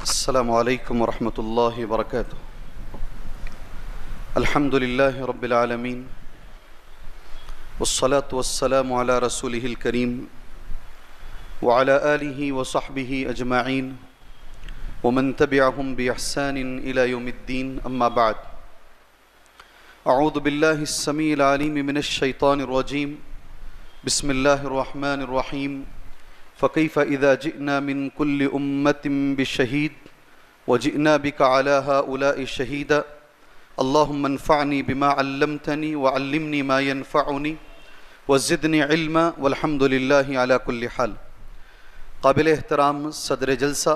السلام علیکم ورحمۃ اللہ وبرکاتہ۔ الحمد للہ رب العالمین والصلاة والسلام علی رسولہ الکریم وعلی آلہ وصحبہ اجمعین ومن تبعہم بإحسان الی یوم الدین، اما بعد۔ اعوذ باللہ السمیع العلیم من الشیطان الرجیم، بسم اللہ الرحمن الرحیم۔ فَكَيْفَ إِذَا جِئْنَا مِن كُلِّ أُمَّةٍ بِشَهِيدٍ وَجِئْنَا بِكَ عَلَى هؤلاء شَهِيدًا اللهم انفعني بما علمتني وعلمني ما ينفعني وزدني علما والحمد لله على كل حال۔ قابل احترام صدر جلسہ،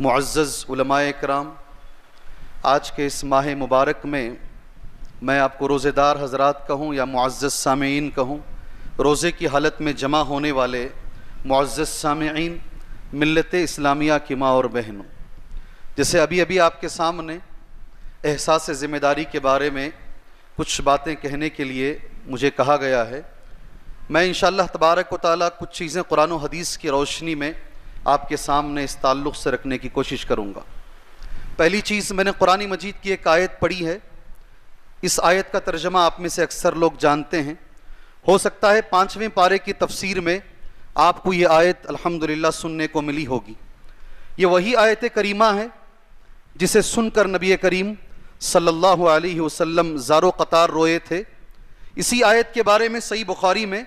معزز علماء کرام، آج کے اس ماہ مبارک میں آپ کو روزے دار حضرات کہوں یا معزز سامعین کہوں، روزے کی حالت میں جمع ہونے والے معزز سامعین، ملت اسلامیہ کی ماں اور بہنوں، جیسے ابھی آپ کے سامنے احساس ذمہ داری کے بارے میں کچھ باتیں کہنے کے لیے مجھے کہا گیا ہے، میں انشاءاللہ تبارک و تعالیٰ کچھ چیزیں قرآن و حدیث کی روشنی میں آپ کے سامنے اس تعلق سے رکھنے کی کوشش کروں گا۔ پہلی چیز، میں نے قرآن مجید کی ایک آیت پڑھی ہے، اس آیت کا ترجمہ آپ میں سے اکثر لوگ جانتے ہیں، ہو سکتا ہے 5ویں پارے کی تفسیر میں آپ کو یہ آیت الحمدللہ سننے کو ملی ہوگی۔ یہ وہی آیت کریمہ ہے جسے سن کر نبی کریم صلی اللہ علیہ وسلم زارو قطار روئے تھے۔ اسی آیت کے بارے میں صحیح بخاری میں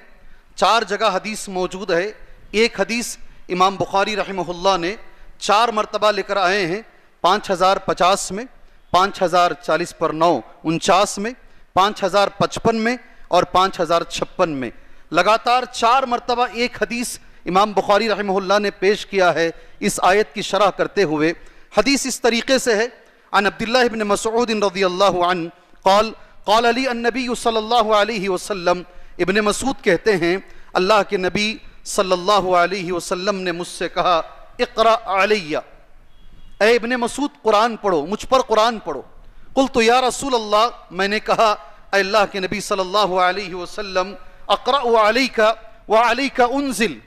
4 جگہ حدیث موجود ہے۔ ایک حدیث امام بخاری رحمہ اللہ نے 4 مرتبہ لے کر آئے ہیں، 5050 میں، 5040 پر 9 49 میں، 5055 میں اور 5056 میں، لگاتار 4 مرتبہ ایک حدیث امام بخاری رحمہ اللہ نے پیش کیا ہے اس آیت کی شرح کرتے ہوئے۔ حدیث اس طریقے سے ہے، عن عبداللہ بن مسعود رضی اللہ عنہ قال قال علی النبی صلی اللہ علیہ وسلم، ابن مسعود کہتے ہیں اللہ کے نبی صلی اللہ علیہ وسلم نے مجھ سے کہا، اقرأ علی، اے ابن مسعود قرآن پڑھو، مجھ پر قرآن پڑھو۔ قلت یا رسول اللہ، میں نے کہا اے اللہ کے نبی صلی اللہ علیہ وسلم، اقرأ علیک وعلیک انزل،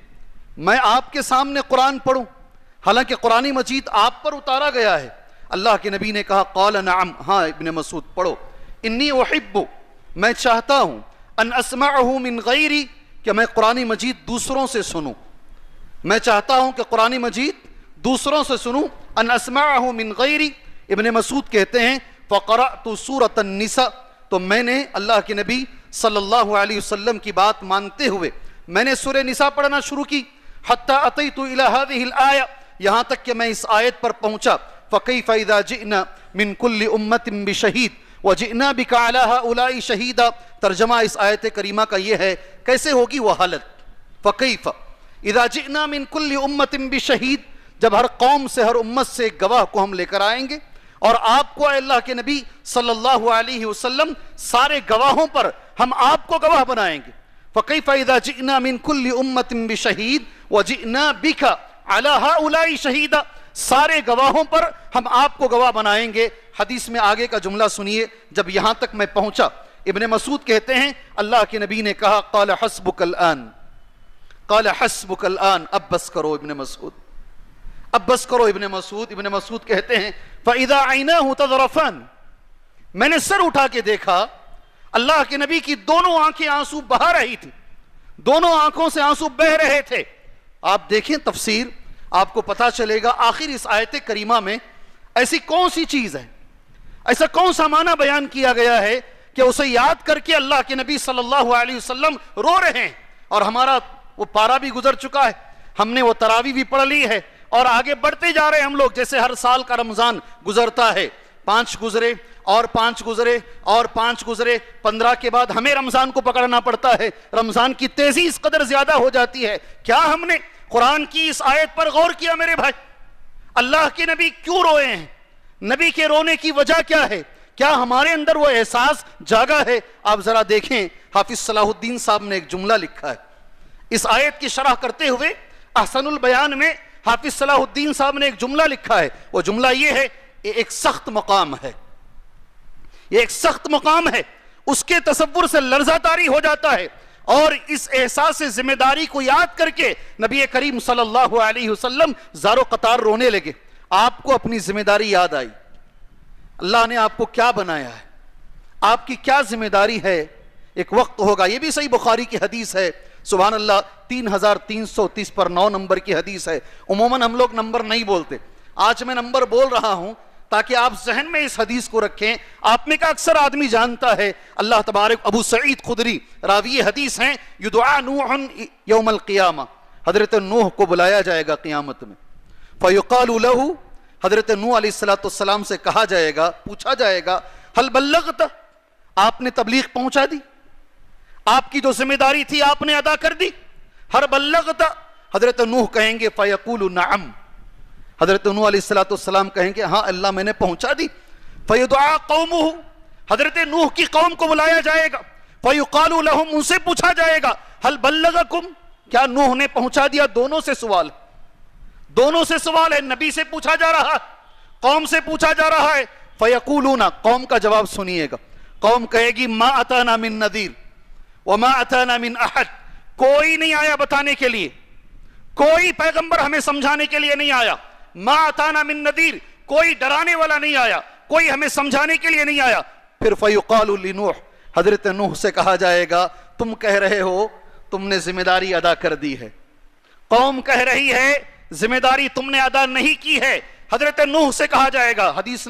میں آپ کے سامنے قرآن پڑھوں حالانکہ قرآن مجید آپ پر اتارا گیا ہے؟ اللہ کے نبی نے کہا قال نعم، ہاں ابن مسعود پڑھو۔ انی احب، میں چاہتا ہوں، ان اسمعہ من غیری، کہ میں قرآن مجید دوسروں سے سنوں، میں چاہتا ہوں کہ قرآن مجید دوسروں سے سنوں، ان اسمعہ من غیری۔ ابن مسعود کہتے ہیں فقرأت سورۃ النساء، تو میں نے اللہ کے نبی صلی اللہ علیہ وسلم کی بات مانتے ہوئے میں نے سورہ نساء پڑھنا شروع کی، حتی اتیت الی هذه الآیہ، یہاں تک کہ میں اس آیت پر پہنچا، فکیف اذا جئنا من کل امۃ بشہید وجئنا بک علی ہؤلاء شہیدا۔ ترجمہ اس آیت کریمہ کا یہ ہے، کیسے ہوگی وہ حالت، فکیف اذا جئنا من کل امۃ بشہید، جب ہر قوم سے، ہر امت سے ایک گواہ کو ہم لے کر آئیں گے، اور آپ کو اے اللہ کے نبی صلی اللہ علیہ وسلم سارے گواہوں پر ہم آپ کو گواہ بنائیں گے۔ فَكَيْفَ إِذَا جِئْنَا مِن كُلِّ أُمَّةٍ بِشَهِيدٍ وَجِئْنَا بِكَ عَلَى هؤلاء شَهِيدًا، سارے گواہوں پر ہم آپ کو گواہ بنائیں گے۔ حدیث میں آگے کا جملہ سنیے، جب یہاں تک میں پہنچا، ابن مسعود کہتے ہیں اللہ کے نبی نے کہا قال حسبک الآن، قال حسبک الآن، اب بس کرو ابن مسعود، اب بس کرو ابن مسعود۔ ابن مسعود کہتے ہیں فَإِذَا عَيْنَاهُ تَذْرَفَانِ، میں نے سر اٹھا کے دیکھا، اللہ کے نبی کی دونوں آنکھیں آنسو بہا رہی تھی، دونوں آنکھوں سے آنسو بہ رہے تھے۔ آپ دیکھیں تفسیر، آپ کو پتہ چلے گا آخر اس آیت کریمہ میں ایسی کون سی چیز ہے، ایسا کون سا معنی بیان کیا گیا ہے کہ اسے یاد کر کے اللہ کے نبی صلی اللہ علیہ وسلم رو رہے ہیں، اور ہمارا وہ پارا بھی گزر چکا ہے، ہم نے وہ تراویح بھی پڑھ لی ہے، اور آگے بڑھتے جا رہے ہیں ہم لوگ، جیسے ہر سال کا رمضان گزرتا ہے، 5 گزرے اور 5 گزرے اور 5 گزرے، 15 کے بعد ہمیں رمضان کو پکڑنا پڑتا ہے، رمضان کی تیزی اس قدر زیادہ ہو جاتی ہے۔ کیا ہم نے قرآن کی اس آیت پر غور کیا میرے بھائی؟ اللہ کے نبی کیوں روئے ہیں؟ نبی کے رونے کی وجہ کیا ہے؟ کیا ہمارے اندر وہ احساس جاگا ہے؟ آپ ذرا دیکھیں، حافظ صلاح الدین صاحب نے ایک جملہ لکھا ہے اس آیت کی شرح کرتے ہوئے، احسن البیان میں حافظ صلاح الدین صاحب نے ایک جملہ لکھا ہے، وہ جملہ یہ ہے، یہ ایک سخت مقام ہے، یہ ایک سخت مقام ہے، اس کے تصور سے لرزہ طاری ہو جاتا ہے، اور اس احساس ذمہ داری کو یاد کر کے نبی کریم صلی اللہ علیہ وسلم زارو قطار رونے لگے۔ آپ کو اپنی ذمہ داری یاد آئی، اللہ نے آپ کو کیا بنایا ہے، آپ کی کیا ذمہ داری ہے. ایک وقت ہوگا، یہ بھی صحیح بخاری کی حدیث ہے، سبحان اللہ 3330 پر 9 نمبر کی حدیث ہے. عموماً ہم لوگ نمبر نہیں بولتے، آج میں نمبر بول رہا ہوں تاکہ آپ ذہن میں اس حدیث کو رکھیں. آپ میں کا اکثر آدمی جانتا ہے، اللہ تبارک، ابو سعید خدری راوی حدیث ہیں، یدعا نوح یوم القیامہ، حضرت نوح کو بلایا جائے گا قیامت میں. فیقال لہ، حضرت نوح علیہ السلام سے کہا جائے گا، پوچھا جائے گا، ہل بلغت، آپ نے تبلیغ پہنچا دی، آپ کی جو ذمہ داری تھی آپ نے ادا کر دی. ہر بلغت، حضرت نوح کہیں گے فیقول نعم، حضرت نوح علیہ السلام کہیں گے ہاں اللہ میں نے پہنچا دی. فیدعا قومہ، حضرت نوح کی قوم کو بلایا جائے گا. فیقال لہم، ان سے پوچھا جائے گا ہل بلغکم، کیا نوح نے پہنچا دیا؟ دونوں سے سوال ہے، دونوں سے سوال ہے، نبی سے پوچھا جا رہا ہے، قوم سے پوچھا جا رہا ہے. فیقولون، قوم کا جواب سنیے گا، قوم کہے گی ما اتانا من نذیر وما اتانا من احد، کوئی نہیں آیا بتانے کے لیے، کوئی پیغمبر ہمیں سمجھانے کے لیے نہیں آیا. ما اتانا من نذیر، کوئی ڈرانے والا نہیں آیا، کوئی ہمیں سمجھانے کے لیے نہیں آیا. پھر فیقال لنوح، حضرت نوح سے کہا جائے گا تم کہہ رہے ہو تم نے ذمہ داری ادا کر دی ہے، قوم کہہ رہی ہے ذمہ داری تم نے ادا نہیں کی ہے. حضرت نوح سے کہا جائے گا، حدیث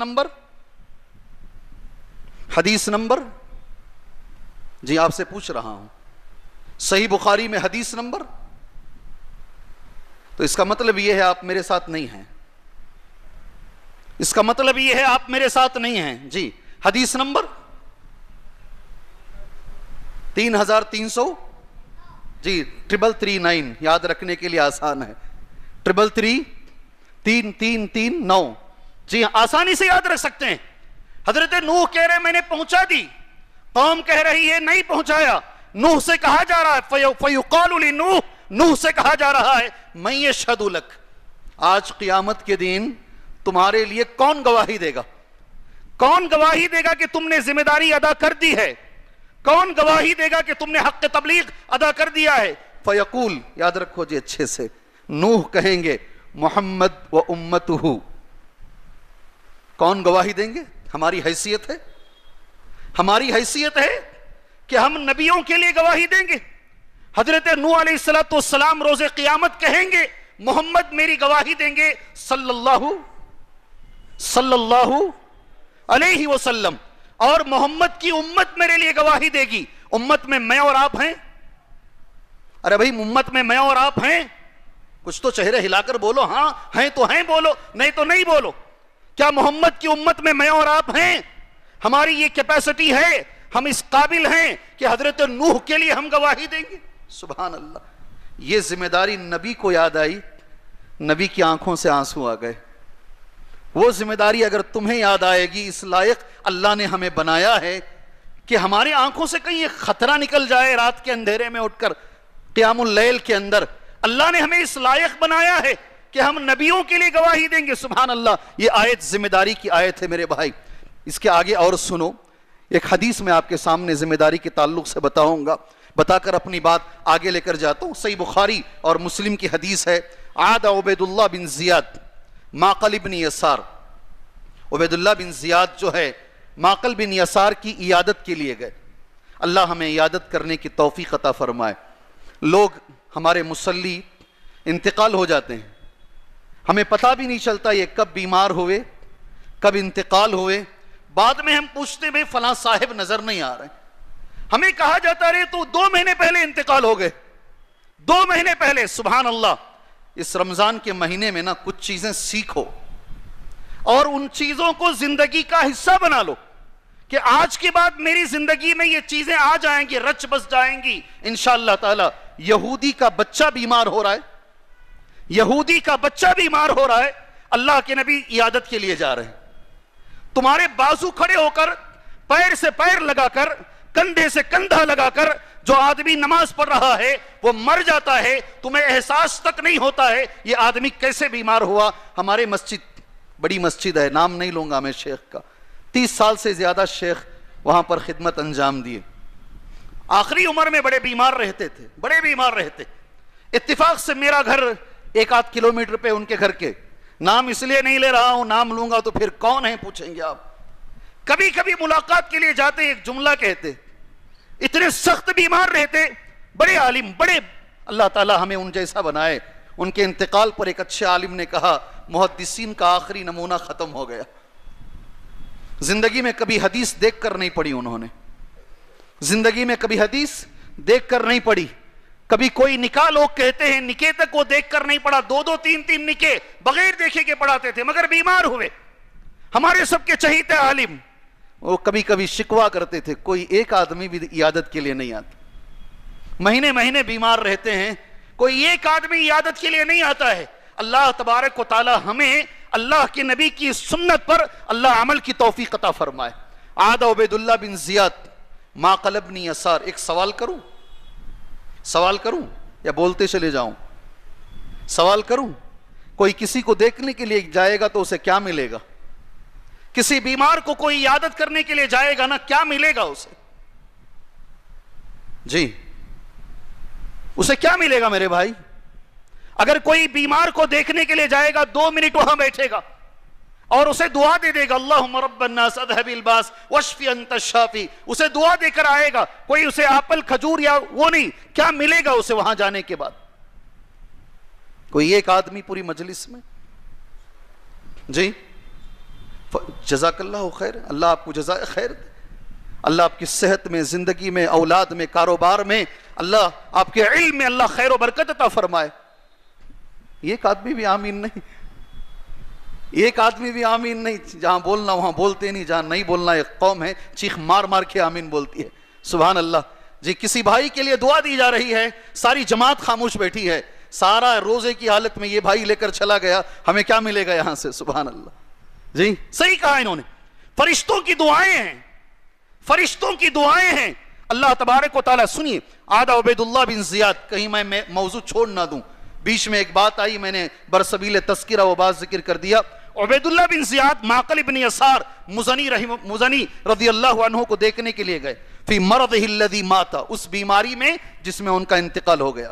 نمبر جی آپ سے پوچھ رہا ہوں، صحیح بخاری میں حدیث نمبر، تو اس کا مطلب یہ ہے آپ میرے ساتھ نہیں ہیں، اس کا مطلب یہ ہے آپ میرے ساتھ نہیں ہیں. جی حدیث نمبر 3300، جی 3339، یاد رکھنے کے لیے آسان ہے، 3339، جی آسانی سے یاد رکھ سکتے ہیں. حضرت نوح کہہ رہے میں نے پہنچا دی، قوم کہہ رہی ہے نہیں پہنچایا. نوح سے کہا جا رہا ہے فیقال لنوح، نوح سے کہا جا رہا ہے من یشہد لک، آج قیامت کے دن تمہارے لیے کون گواہی دے گا؟ کون گواہی دے گا کہ تم نے ذمہ داری ادا کر دی ہے؟ کون گواہی دے گا کہ تم نے حق تبلیغ ادا کر دیا ہے؟ فیقول، یاد رکھو جی اچھے سے، نوح کہیں گے محمد و امتہ. کون گواہی دیں گے؟ ہماری حیثیت ہے، ہماری حیثیت ہے کہ ہم نبیوں کے لیے گواہی دیں گے. حضرت نوح علیہ السلام روز قیامت کہیں گے محمد میری گواہی دیں گے صلی اللہ علیہ وسلم، اور محمد کی امت میرے لیے گواہی دے گی. امت میں میں اور آپ ہیں؟ ارے بھائی امت میں میں اور آپ ہیں؟ کچھ تو چہرے ہلا کر بولو، ہاں ہیں تو ہیں بولو، نہیں تو نہیں بولو. کیا محمد کی امت میں میں اور آپ ہیں؟ ہماری یہ کیپیسٹی ہے، ہم اس قابل ہیں کہ حضرت نوح کے لیے ہم گواہی دیں گے؟ سبحان اللہ. یہ ذمہ داری نبی کو یاد آئی، نبی کی آنکھوں سے آنسو آ گئے. وہ ذمہ داری اگر تمہیں یاد آئے گی، اس لائق اللہ نے ہمیں بنایا ہے کہ ہماری آنکھوں سے کہیں یہ خطرہ نکل جائے رات کے اندھیرے میں اٹھ کر قیام اللیل کے اندر. اللہ نے ہمیں اس لائق بنایا ہے کہ ہم نبیوں کے لیے گواہی دیں گے. سبحان اللہ. یہ آیت ذمہ داری کی آیت ہے میرے بھائی. اس کے آگے اور سنو، ایک حدیث میں آپ کے سامنے ذمہ داری کے تعلق سے بتاؤں گا، بتا کر اپنی بات آگے لے کر جاتا ہوں. صحیح بخاری اور مسلم کی حدیث ہے. عاد عبید اللہ بن زیاد معقل بن یسار، عبید اللہ بن زیاد جو ہے معقل بن یسار کی عیادت کے لیے گئے. اللہ ہمیں عیادت کرنے کی توفیق عطا فرمائے. لوگ ہمارے مصلی انتقال ہو جاتے ہیں، ہمیں پتہ بھی نہیں چلتا یہ کب بیمار ہوئے، کب انتقال ہوئے. بعد میں ہم پوچھتے بھئی فلاں صاحب نظر نہیں آ رہے، ہمیں کہا جاتا رہے تو 2 مہینے پہلے انتقال ہو گئے، 2 مہینے پہلے. سبحان اللہ. اس رمضان کے مہینے میں نا کچھ چیزیں سیکھو اور ان چیزوں کو زندگی کا حصہ بنا لو کہ آج کے بعد میری زندگی میں یہ چیزیں آ جائیں گی، رچ بس جائیں گی انشاءاللہ تعالی. یہودی کا بچہ بیمار ہو رہا ہے، یہودی کا بچہ بیمار ہو رہا ہے، اللہ کے نبی عیادت کے لیے جا رہے ہیں. تمہارے بازو کھڑے ہو کر، پیر سے پیر لگا کر، کندھے سے کندھا لگا کر جو آدمی نماز پڑھ رہا ہے وہ مر جاتا ہے، تمہیں احساس تک نہیں ہوتا ہے یہ آدمی کیسے بیمار ہوا. ہمارے مسجد، بڑی مسجد ہے، نام نہیں لوں گا میں شیخ کا، 30 سال سے زیادہ شیخ وہاں پر خدمت انجام دیے. آخری عمر میں بڑے بیمار رہتے تھے، بڑے بیمار رہتے. اتفاق سے میرا گھر 1-8 کلومیٹر پہ ان کے گھر کے نام اس لیے نہیں لے رہا ہوں، نام لوں گا تو پھر کون ہے پوچھیں گے آپ. کبھی کبھی ملاقات کے لیے جاتے ایک جملہ کہتے، اتنے سخت بیمار رہتے، بڑے عالم، بڑے، اللہ تعالی ہمیں ان جیسا بنائے. ان کے انتقال پر ایک اچھے عالم نے کہا محدثین کا آخری نمونہ ختم ہو گیا. زندگی میں کبھی حدیث دیکھ کر نہیں پڑھی انہوں نے، زندگی میں کبھی حدیث دیکھ کر نہیں پڑھی. کبھی کوئی نکاح لوگ کہتے ہیں نکے تک وہ دیکھ کر نہیں پڑھا، 2 3 نکے بغیر دیکھے کے پڑھاتے تھے، مگر بیمار ہوئے. ہمارے سب کے چہیتے عالم، وہ کبھی کبھی شکوا کرتے تھے کوئی ایک آدمی بھی عیادت کے لیے نہیں آتا. مہینے مہینے بیمار رہتے ہیں، کوئی ایک آدمی عیادت کے لیے نہیں آتا ہے. اللہ تبارک و تعالی ہمیں اللہ کے نبی کی سنت پر اللہ عمل کی توفیق عطا فرمائے. عاد عبید اللہ بن زیاد ما قلبنی یسار. ایک سوال کروں یا بولتے چلے جاؤں؟ سوال کروں. کوئی کسی کو دیکھنے کے لیے جائے گا تو اسے کیا ملے گا؟ کسی بیمار کو کوئی عیادت کرنے کے لیے جائے گا نا، کیا ملے گا اسے؟ جی اسے کیا ملے گا میرے بھائی؟ اگر کوئی بیمار کو دیکھنے کے لیے جائے گا 2 منٹ وہاں بیٹھے گا اور اسے دعا دے دے گا اللہم رب الناس اذهب الباس واشفی انت الشافی، اسے دعا دے کر آئے گا. کوئی اسے ایپل کھجور یا وہ نہیں، کیا ملے گا اسے وہاں جانے کے بعد؟ کوئی ایک آدمی پوری مجلس میں. جی جزاک اللہ خیر، اللہ آپ کو جزائے خیر دے، اللہ آپ کی صحت میں، زندگی میں، اولاد میں، کاروبار میں، اللہ آپ کے علم میں اللہ خیر و برکت عطا فرمائے. ایک آدمی بھی آمین نہیں، ایک آدمی بھی آمین نہیں. جہاں بولنا وہاں بولتے نہیں، جہاں نہیں بولنا ایک قوم ہے چیخ مار مار کے آمین بولتی ہے. سبحان اللہ. جی کسی بھائی کے لیے دعا دی جا رہی ہے، ساری جماعت خاموش بیٹھی ہے، سارا روزے کی حالت میں یہ بھائی لے کر چلا گیا، ہمیں کیا ملے گا یہاں سے؟ سبحان اللہ. جی صحیح کہا انہوں نے، فرشتوں کی دعائیں ہیں، فرشتوں کی دعائیں ہیں. اللہ تبارک و تعالیٰ سنیے. عاد عبید اللہ بن زیاد، کہیں میں موضوع چھوڑ نہ دوں، بیچ میں ایک بات آئی، میں نے برسبیل تذکرہ وہ بات ذکر کر دیا. عبید اللہ بن زیاد معقل ابن یسار مزنی رضی اللہ عنہ کو دیکھنے کے لیے گئے فی مرضہ الذی مات، اس بیماری میں جس میں ان کا انتقال ہو گیا،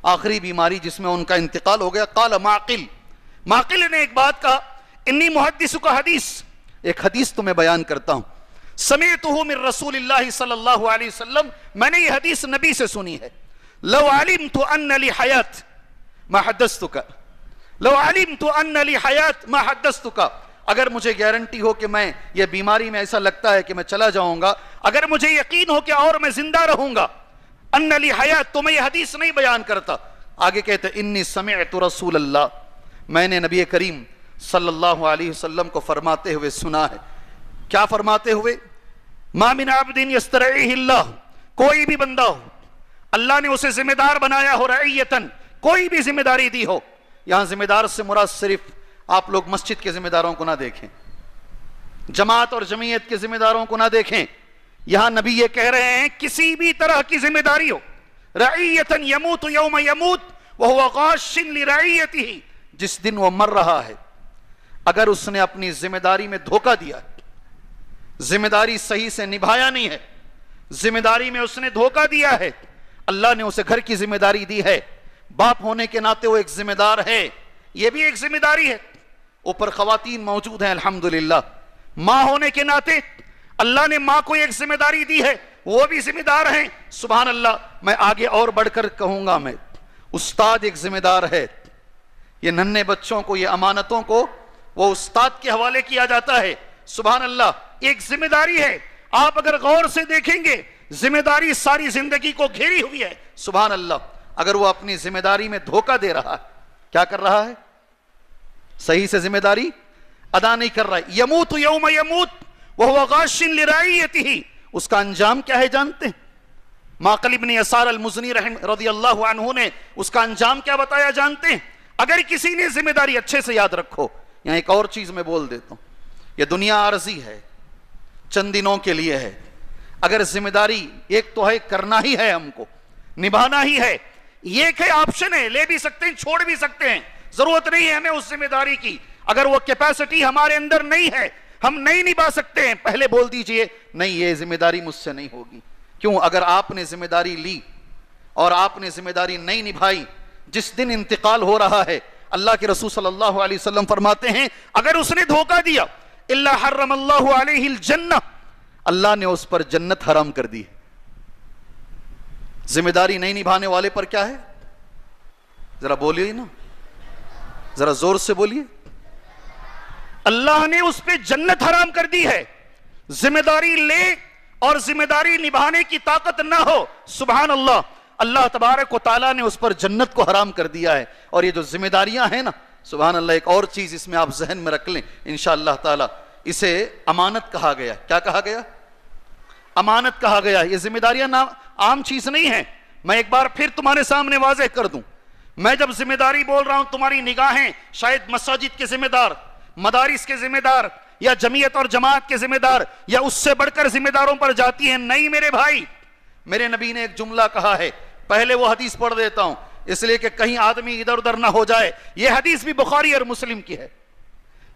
آخری بیماری جس میں ان کا انتقال ہو گیا. قال معقل نے ایک بات کہا، انی محدثک حدیث، ایک حدیث تمہیں بیان کرتا ہوں، سمعتہ من رسول اللہ صلی اللہ علیہ وسلم، میں نے یہ حدیث نبی سے سنی ہے. لو علمت ان لی حیات ما حدثتک، لو علمت ان لی حیات ما حدثتک، اگر مجھے گارنٹی ہو کہ میں یہ بیماری میں ایسا لگتا ہے کہ میں چلا جاؤں گا، اگر مجھے یقین ہو کہ اور میں زندہ رہوں گا، ان لی حیات، تو میں یہ حدیث نہیں بیان کرتا. آگے کہتے انی سمعت رسول اللہ، میں نے نبی کریم صلی اللہ علیہ وسلم کو فرماتے ہوئے سنا ہے. کیا فرماتے ہوئے؟ ما من عبد یسترعیہ اللہ، کوئی بھی بندہ ہو اللہ نے اسے ذمہ دار بنایا ہو، رعیتن، کوئی بھی ذمہ داری دی ہو. یہاں ذمہ دار سے مراد صرف آپ لوگ مسجد کے ذمہ داروں کو نہ دیکھیں، جماعت اور جمعیت کے ذمہ داروں کو نہ دیکھیں. یہاں نبی یہ کہہ رہے ہیں کسی بھی طرح کی ذمہ داری ہو، رعیتن یموت یوم یموت وہو غاش لرعیتہ، جس دن وہ مر رہا ہے اگر اس نے اپنی ذمہ داری میں دھوکہ دیا، ذمہ داری صحیح سے نبھایا نہیں ہے، ذمہ داری میں اس نے دھوکہ دیا ہے، اللہ نے اسے گھر کی ذمہ داری دی ہے، باپ ہونے کے ناطے وہ ایک ذمہ دار ہے، یہ بھی ایک ذمہ داری ہے. اوپر خواتین موجود ہیں الحمدللہ، ماں ہونے کے ناطے اللہ نے ماں کو ایک ذمہ داری دی ہے، وہ بھی ذمہ دار ہیں. سبحان اللہ. میں آگے اور بڑھ کر کہوں گا، میں استاد ایک ذمہ دار ہے. یہ ننھے بچوں کو، یہ امانتوں کو وہ استاد کے حوالے کیا جاتا ہے. سبحان اللہ. ایک ذمہ داری ہے. آپ اگر غور سے دیکھیں گے ذمہ داری ساری زندگی کو گھیری ہوئی ہے. سبحان اللہ. اگر وہ اپنی ذمہ داری میں دھوکہ دے رہا ہے، کیا کر رہا ہے؟ صحیح سے ذمہ داری ادا نہیں کر رہا ہے. یموت یوم یموت وہو غاش لرعیتہ، اس کا انجام کیا ہے جانتے ہیں؟ معقل ابن یسار المزنی رضی اللہ عنہ نے اس کا انجام کیا بتایا جانتے ہیں؟ اگر کسی نے ذمہ داری، اچھے سے یاد رکھو، یہاں ایک اور چیز میں بول دیتا ہوں، یہ دنیا عارضی ہے، چند دنوں کے لیے ہے. اگر ذمہ داری ایک تو ہے کرنا ہی ہے، ہم کو نبھانا ہی ہے، یہ ایک ہے آپشن ہے، لے بھی سکتے ہیں چھوڑ بھی سکتے ہیں، ضرورت نہیں ہے ہمیں اس ذمہ داری کی. اگر وہ کیپیسٹی ہمارے اندر نہیں ہے، ہم نہیں نبھا سکتے ہیں، پہلے بول دیجئے نہیں یہ ذمہ داری مجھ سے نہیں ہوگی. کیوں؟ اگر آپ نے ذمہ داری لی اور آپ نے ذمہ داری نہیں نبھائی، جس دن انتقال ہو رہا ہے اللہ کے رسول صلی اللہ علیہ وسلم فرماتے ہیں اگر اس نے دھوکہ دیا الا حرم اللہ علیہ الجنہ، اللہ نے اس پر جنت حرام کر دی۔ ذمہ داری نہیں نبھانے والے پر کیا ہے؟ ذرا بولیے نا، ذرا زور سے بولیے۔ اللہ نے اس پہ جنت حرام کر دی ہے۔ ذمہ داری لے اور ذمہ داری نبھانے کی طاقت نہ ہو، سبحان اللہ، اللہ تبارک و تعالیٰ نے اس پر جنت کو حرام کر دیا ہے۔ اور یہ جو ذمہ داریاں ہیں نا، سبحان اللہ، ایک اور چیز اس میں آپ ذہن میں رکھ لیں انشاءاللہ تعالیٰ، اسے امانت کہا گیا۔ کیا کہا گیا؟ امانت کہا گیا۔ یہ ذمہ داریاں عام چیز نہیں ہیں۔ میں ایک بار پھر تمہارے سامنے واضح کر دوں، میں جب ذمہ داری بول رہا ہوں، تمہاری نگاہیں شاید مساجد کے ذمہ دار، مدارس کے ذمہ دار، یا جمعیت اور جماعت کے ذمہ دار، یا اس سے بڑھ کر ذمہ داروں پر جاتی ہیں۔ نہیں میرے بھائی، میرے نبی نے ایک جملہ کہا ہے، پہلے وہ حدیث پڑھ دیتا ہوں اس لیے کہ کہیں آدمی ادھر ادھر نہ ہو جائے۔ یہ حدیث بھی بخاری اور مسلم کی ہے،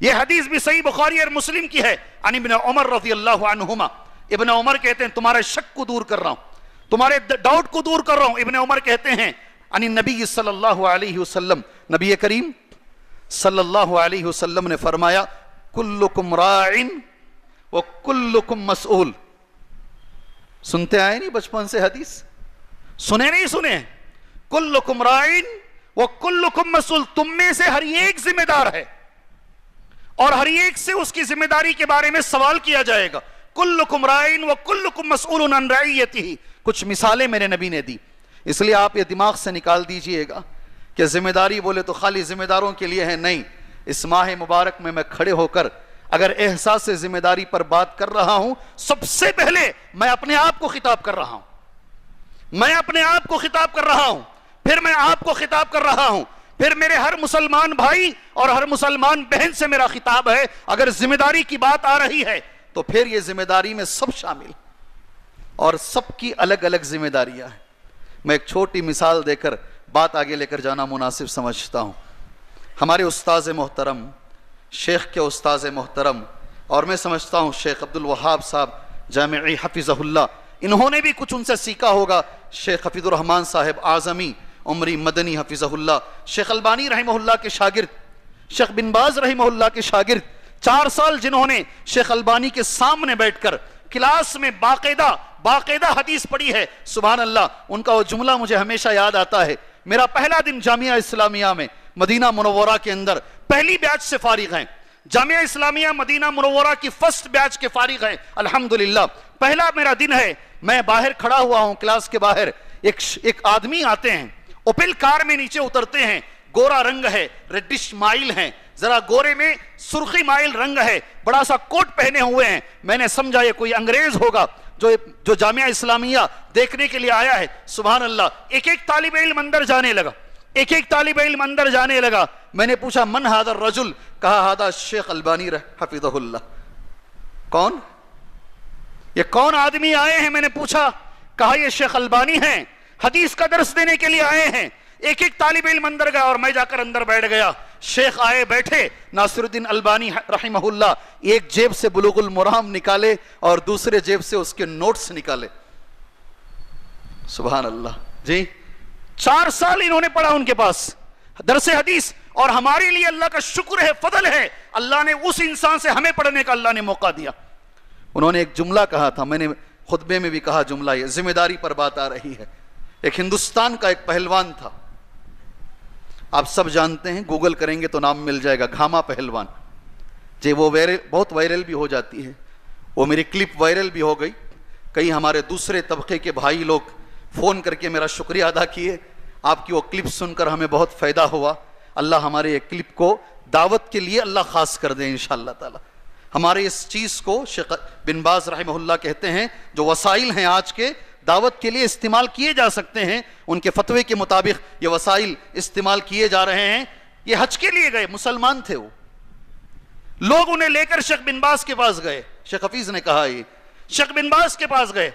یہ حدیث بھی صحیح بخاری اور مسلم کی ہے۔ عن ابن عمر رضی اللہ عنہما، ابن عمر کہتے ہیں تمہارے شک کو دور کر رہا ہوں، تمہارے ڈاؤٹ کو دور کر رہا ہوں۔ ابن عمر کہتے ہیں عن النبی صلی اللہ علیہ وسلم، نبی کریم صلی اللہ علیہ وسلم نے فرمایا کلکم راع وکلکم مسئول۔ سنتے آئے نہیں بچپن سے حدیث؟ سنے نہیں سنے؟ کلکم راع وکلکم مسئول، تم میں سے ہر ایک ذمہ دار ہے اور ہر ایک سے اس کی ذمہ داری کے بارے میں سوال کیا جائے گا۔ کلکم راع وکلکم مسئول عن رعیتہ۔ کچھ مثالیں میرے نبی نے دی، اس لیے آپ یہ دماغ سے نکال دیجئے گا کہ ذمہ داری بولے تو خالی ذمہ داروں کے لیے ہے، نہیں۔ اس ماہ مبارک میں کھڑے ہو کر اگر احساس ذمہ داری پر بات کر رہا ہوں، سب سے پہلے میں اپنے آپ کو خطاب کر رہا ہوں، میں اپنے آپ کو خطاب کر رہا ہوں، پھر میں آپ کو خطاب کر رہا ہوں، پھر میرے ہر مسلمان بھائی اور ہر مسلمان بہن سے میرا خطاب ہے۔ اگر ذمہ داری کی بات آ رہی ہے تو پھر یہ ذمہ داری میں سب شامل اور سب کی الگ الگ ذمہ داریاں ہیں۔ میں ایک چھوٹی مثال دے کر بات آگے لے کر جانا مناسب سمجھتا ہوں۔ ہمارے استاذ محترم، شیخ کے استاذ محترم، اور میں سمجھتا ہوں شیخ عبد الوہاب صاحب جامعی حفظہ اللہ، انہوں نے بھی کچھ ان سے سیکھا ہوگا۔ شیخ حفیظ الرحمان صاحب اعظمی عمری مدنی حفظہ اللہ، شیخ البانی رحمہ اللہ کے شاگرد، شیخ بن باز رحمہ اللہ کے شاگرد، 4 سال جنہوں نے شیخ البانی کے سامنے بیٹھ کر کلاس میں باقاعدہ حدیث پڑھی ہے، سبحان اللہ، ان کا وہ جملہ مجھے ہمیشہ یاد آتا ہے۔ میرا پہلا دن جامعہ اسلامیہ میں مدینہ منورہ کے اندر پہلی بیچ سے فارغ ہیں، جامعہ اسلامیہ مدینہ منورہ کی فرسٹ بیچ کے فارغ ہیں الحمدللہ۔ پہلا میرا دن ہے، میں باہر کھڑا ہوا ہوں کلاس کے باہر، ایک آدمی آتے ہیں، اوپل کار میں نیچے اترتے ہیں، گورا رنگ ہے، ریڈش مائل ہیں، ذرا گورے میں سرخی مائل رنگ ہے، بڑا سا کوٹ پہنے ہوئے ہیں۔ میں نے سمجھا یہ کوئی انگریز ہوگا جو جامعہ اسلامیہ دیکھنے کے لیے آیا ہے، سبحان اللہ۔ ایک طالب علم اندر جانے لگا، ایک طالب علم اندر جانے لگا۔ میں نے پوچھا من ھذا الرجل؟ کہا ھذا شیخ البانی حفظہ اللہ۔ کون؟ یہ کون آدمی آئے ہیں؟ میں نے پوچھا، کہا یہ شیخ البانی ہیں، حدیث کا درس دینے کے لیے آئے ہیں۔ ایک طالب علم اندر گیا اور میں جا کر اندر بیٹھ گیا۔ شیخ آئے، بیٹھے، ناصر الدین البانی رحمہ اللہ ایک جیب سے بلوغ المرام نکالے اور دوسرے جیب سے اس کے نوٹس نکالے، سبحان اللہ جی۔ 4 سال انہوں نے پڑھا ان کے پاس درس حدیث، اور ہمارے لیے اللہ کا شکر ہے، فضل ہے، اللہ نے اس انسان سے ہمیں پڑھنے کا اللہ نے موقع دیا۔ انہوں نے ایک جملہ کہا تھا، میں نے خطبے میں بھی کہا، جملہ یہ ذمہ داری پر بات آ رہی ہے۔ ایک ہندوستان کا ایک پہلوان تھا، آپ سب جانتے ہیں، گوگل کریں گے تو نام مل جائے گا، گھاما پہلوان جی۔ وہ بہت وائرل بھی ہو جاتی ہے، وہ میری کلپ وائرل بھی ہو گئی۔ کئی ہمارے دوسرے طبقے کے بھائی لوگ فون کر کے میرا شکریہ ادا کیے، آپ کی وہ کلپ سن کر ہمیں بہت فائدہ ہوا۔ اللہ ہمارے ایک کلپ کو دعوت کے لیے اللہ خاص کر دیں انشاءاللہ تعالی۔ ہمارے اس چیز کو شیخ بن باز رحمہ اللہ کہتے ہیں، جو وسائل ہیں آج کے دعوت کے لیے استعمال کیے جا سکتے ہیں، ان کے فتوے کے مطابق یہ وسائل استعمال کیے جا رہے ہیں۔ یہ حج کے لیے گئے، مسلمان تھے وہ لوگ، انہیں لے کر شیخ بن باز کے پاس گئے۔ شیخ حفیظ نے کہا، یہ شیخ بن باز کے پاس گئے۔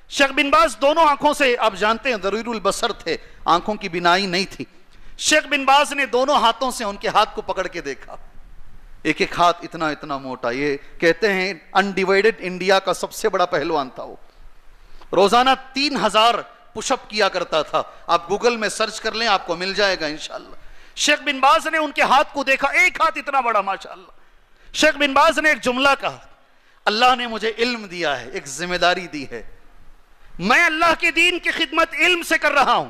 شیخ بن باز دونوں آنکھوں سے، آپ جانتے ہیں ضرور البصر تھے، آنکھوں کی بینائی نہیں تھی۔ شیخ بن باز نے دونوں ہاتھوں سے ان کے ہاتھ کو پکڑ کے دیکھا، ایک ہاتھ اتنا موٹا۔ یہ کہتے ہیں انڈیوائیڈڈ انڈیا کا سب سے بڑا پہلوان تھا وہ، روزانہ 3000 پش اپ کیا کرتا تھا۔ آپ گوگل میں سرچ کر لیں، آپ کو مل جائے گا انشاءاللہ۔ شیخ بن باز نے ان کے ہاتھ کو دیکھا، ایک ہاتھ اتنا بڑا ماشاءاللہ. شیخ بن باز نے ایک جملہ کہا، اللہ نے مجھے علم دیا ہے، ایک ذمہ داری دی ہے، میں اللہ کے دین کی خدمت علم سے کر رہا ہوں.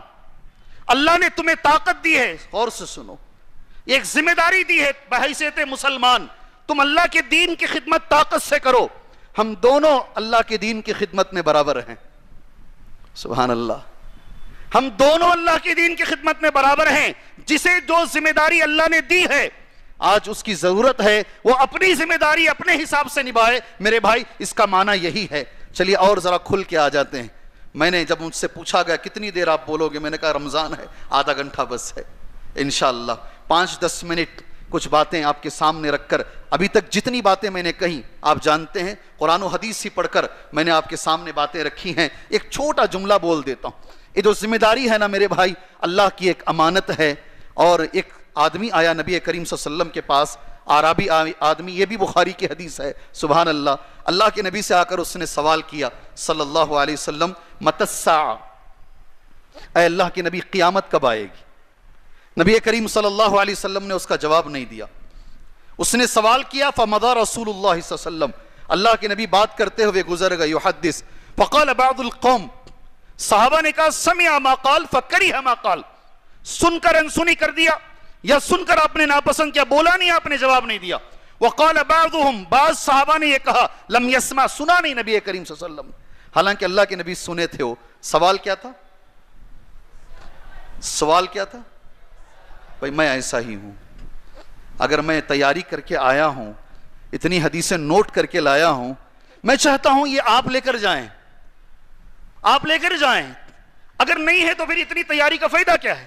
اللہ نے تمہیں طاقت دی ہے، غور سے سنو، ایک ذمہ داری دی ہے بحیثیت مسلمان، تم اللہ کے دین کی خدمت طاقت سے کرو. ہم دونوں اللہ کے دین کی خدمت میں برابر ہیں. سبحان اللہ، ہم دونوں اللہ کے دین کی خدمت میں برابر ہیں. جسے جو ذمہ داری اللہ نے دی ہے آج اس کی ضرورت ہے وہ اپنی ذمہ داری اپنے حساب سے نبھائے. میرے بھائی اس کا معنی یہی ہے. چلیے اور ذرا کھل کے آ جاتے ہیں. میں نے جب مجھ سے پوچھا گیا کتنی دیر آپ بولو گے، میں نے کہا رمضان ہے، آدھا گھنٹہ بس ہے انشاءاللہ. 5-10 منٹ کچھ باتیں آپ کے سامنے رکھ کر، ابھی تک جتنی باتیں میں نے کہیں آپ جانتے ہیں، قرآن و حدیث ہی پڑھ کر میں نے آپ کے سامنے باتیں رکھی ہیں. ایک چھوٹا جملہ بول دیتا ہوں. یہ جو ذمہ داری ہے نا میرے بھائی، اللہ کی ایک امانت ہے. اور ایک آدمی آیا نبی کریم صلی اللہ علیہ وسلم کے پاس، عربی آدمی، یہ بھی بخاری کی حدیث ہے. سبحان اللہ. اللہ کے نبی سے آ کر اس نے سوال کیا صلی اللہ علیہ وسلم، متی الساعہ، اے اللہ کے نبی قیامت کب آئے گی؟ نبی کریم صلی اللہ علیہ وسلم نے اس کا جواب نہیں دیا. اس نے سوال کیا، فمضى رسول اللہ صلی اللہ علیہ وسلم، اللہ کے نبی بات کرتے ہوئے گزر گئے. یحدث، فقال بعض القوم، صحابہ نے کہا سمع ما قال فکرہ ما قال، سن کر انسنی کر دیا یا سن کر آپ نے ناپسند کیا، بولا نہیں، آپ نے جواب نہیں دیا. وقال بعضهم، بعض صحابہ نے یہ کہا لم يسمع، سنا نہیں نبی کریم صلی اللہ علیہ وسلم. حالانکہ اللہ کے نبی سنے تھے. وہ سوال کیا تھا؟ سوال کیا تھا؟ بھائی میں ایسا ہی ہوں، اگر میں تیاری کر کے آیا ہوں، اتنی حدیثیں نوٹ کر کے لایا ہوں، میں چاہتا ہوں یہ آپ لے کر جائیں، آپ لے کر جائیں. اگر نہیں ہے تو پھر اتنی تیاری کا فائدہ کیا ہے؟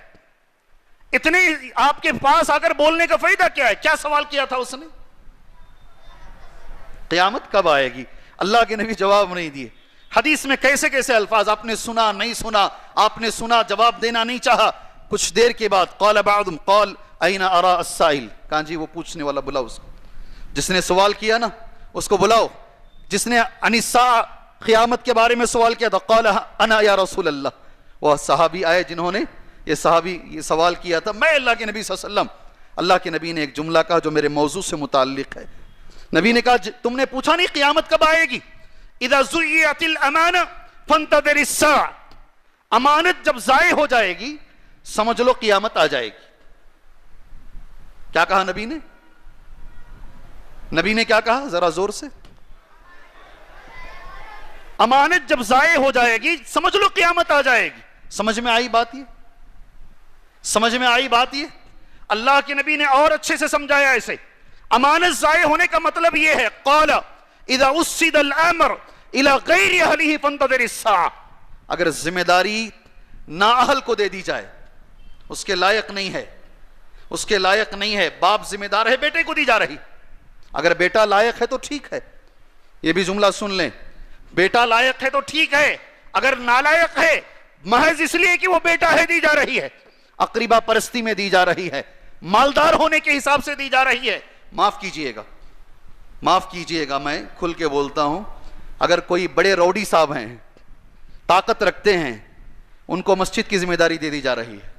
اتنے آپ کے پاس آ کر بولنے کا فائدہ کیا ہے؟ کیا سوال کیا تھا اس نے؟ قیامت کب آئے گی. اللہ کے نبی جواب نہیں دیے. حدیث میں کیسے کیسے الفاظ، آپ نے سنا نہیں سنا، آپ نے سنا جواب دینا نہیں چاہا. کچھ دیر کے بعد قال بعضهم قال اين ارى السائل، کہاں جی وہ پوچھنے والا بلاؤ اس کو، جس نے سوال کیا نا اس کو بلاؤ، جس نے عن الساعہ قیامت کے بارے میں سوال کیا تھا. قال انا یا رسول اللہ، وہ صحابی آئے جنہوں نے یہ سوال کیا تھا. میں اللہ کے نبی صلی اللہ علیہ وسلم. اللہ کے نبی نے ایک جملہ کہا جو میرے موضوع سے متعلق ہے. نبی نے کہا تم نے پوچھا نہیں قیامت کب آئے گی؟ اذا ضیعت الامانہ فانتظر الساعہ، امانت جب ضائع ہو جائے گی سمجھ لو قیامت آ جائے گی. کیا کہا نبی نے؟ نبی نے کیا کہا ذرا زور سے؟ امانت جب ضائع ہو جائے گی سمجھ لو قیامت آ جائے گی. سمجھ میں آئی بات یہ؟ سمجھ میں آئی بات یہ؟ اللہ کے نبی نے اور اچھے سے سمجھایا اسے. امانت ضائع ہونے کا مطلب یہ ہے، قال اذا اسد الامر الى غیر اہلہ فانتظر الساعہ، اگر ذمہ داری نااہل کو دے دی جائے، اس کے لائق نہیں ہے، اس کے لائق نہیں ہے. باپ ذمہ دار ہے، بیٹے کو دی جا رہی. اگر بیٹا لائق ہے تو ٹھیک ہے، یہ بھی جملہ سن لیں، بیٹا لائق ہے تو ٹھیک ہے. اگر نالائق ہے محض اس لیے کہ وہ بیٹا ہے دی جا رہی ہے، اقربا پرستی میں دی جا رہی ہے، مالدار ہونے کے حساب سے دی جا رہی ہے، معاف کیجئے گا، معاف کیجئے گا، میں کھل کے بولتا ہوں. اگر کوئی بڑے روڈی صاحب ہیں، طاقت رکھتے ہیں، ان کو مسجد کی ذمہ داری دے دی جا رہی ہے.